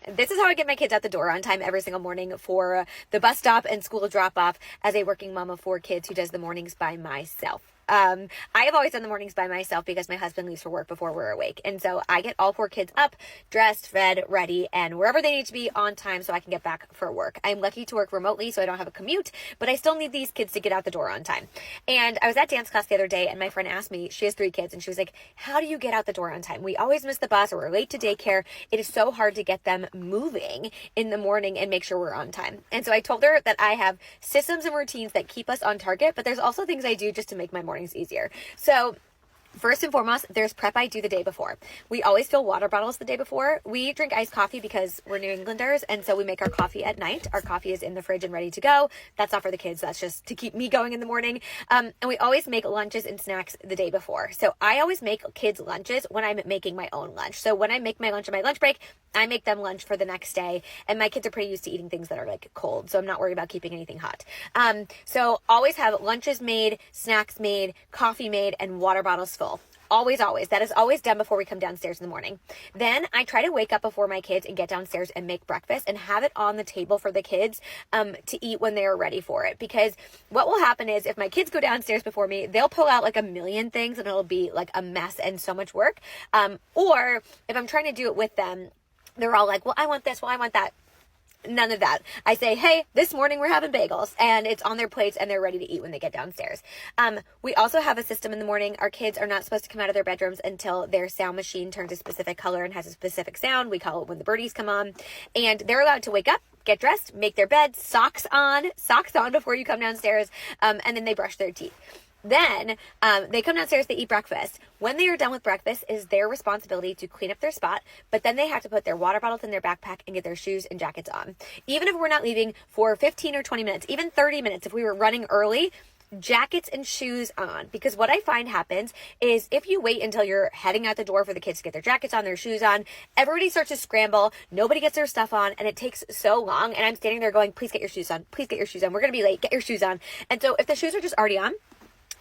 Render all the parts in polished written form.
This is how I get my kids out the door on time every single morning for the bus stop and school drop off as a working mom of 4 kids who does the mornings by myself. I have always done the mornings by myself because my husband leaves for work before we're awake. And so I get all 4 kids up, dressed, fed, ready, and wherever they need to be on time so I can get back for work. I'm lucky to work remotely, so I don't have a commute, but I still need these kids to get out the door on time. And I was at dance class the other day and my friend asked me, she has 3 kids, and she was like, how do you get out the door on time? We always miss the bus or we're late to daycare. It is so hard to get them moving in the morning and make sure we're on time. And so I told her that I have systems and routines that keep us on target, but there's also things I do just to make my mornings easier. So first and foremost, there's prep I do the day before. We always fill water bottles the day before. We drink iced coffee because we're New Englanders, and so we make our coffee at night. Our coffee is in the fridge and ready to go. That's not for the kids. That's just to keep me going in the morning. And we always make lunches and snacks the day before. So I always make kids lunches when I'm making my own lunch. So when I make my lunch on my lunch break, I make them lunch for the next day, and my kids are pretty used to eating things that are like cold, so I'm not worried about keeping anything hot. So always have lunches made, snacks made, coffee made, and water bottles full. Always. That is always done before we come downstairs in the morning. Then I try to wake up before my kids and get downstairs and make breakfast and have it on the table for the kids to eat when they are ready for it. Because what will happen is if my kids go downstairs before me, they'll pull out like a million things and it'll be like a mess and so much work. Or if I'm trying to do it with them, they're all like, well, I want this, well, I want that. None of that. I say, hey, this morning we're having bagels, and it's on their plates and they're ready to eat when they get downstairs. We also have a system in the morning. Our kids are not supposed to come out of their bedrooms until their sound machine turns a specific color and has a specific sound. We call it when the birdies come on, and they're allowed to wake up, get dressed, make their bed, socks on before you come downstairs, and then they brush their teeth. Then they come downstairs, they eat breakfast. When they are done with breakfast, it is their responsibility to clean up their spot, but then they have to put their water bottles in their backpack and get their shoes and jackets on. Even if we're not leaving for 15 or 20 minutes, even 30 minutes, if we were running early, jackets and shoes on. Because what I find happens is if you wait until you're heading out the door for the kids to get their jackets on, their shoes on, everybody starts to scramble, nobody gets their stuff on, and it takes so long, and I'm standing there going, please get your shoes on, please get your shoes on, we're going to be late, get your shoes on. And so if the shoes are just already on,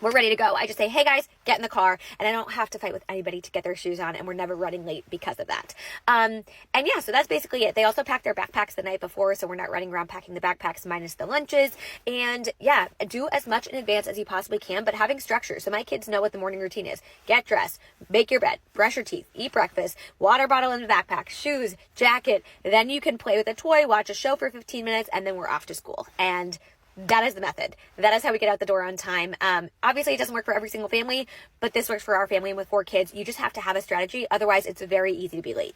we're ready to go. I just say, hey guys, get in the car, and I don't have to fight with anybody to get their shoes on, and we're never running late because of that. And yeah, so that's basically it. They also pack their backpacks the night before, so we're not running around packing the backpacks minus the lunches. And yeah, do as much in advance as you possibly can, but having structure. So my kids know what the morning routine is. Get dressed, make your bed, brush your teeth, eat breakfast, water bottle in the backpack, shoes, jacket. Then you can play with a toy, watch a show for 15 minutes, and then we're off to school. And that is the method. That is how we get out the door on time. Obviously, it doesn't work for every single family, but this works for our family. And with 4 kids, you just have to have a strategy. Otherwise, it's very easy to be late.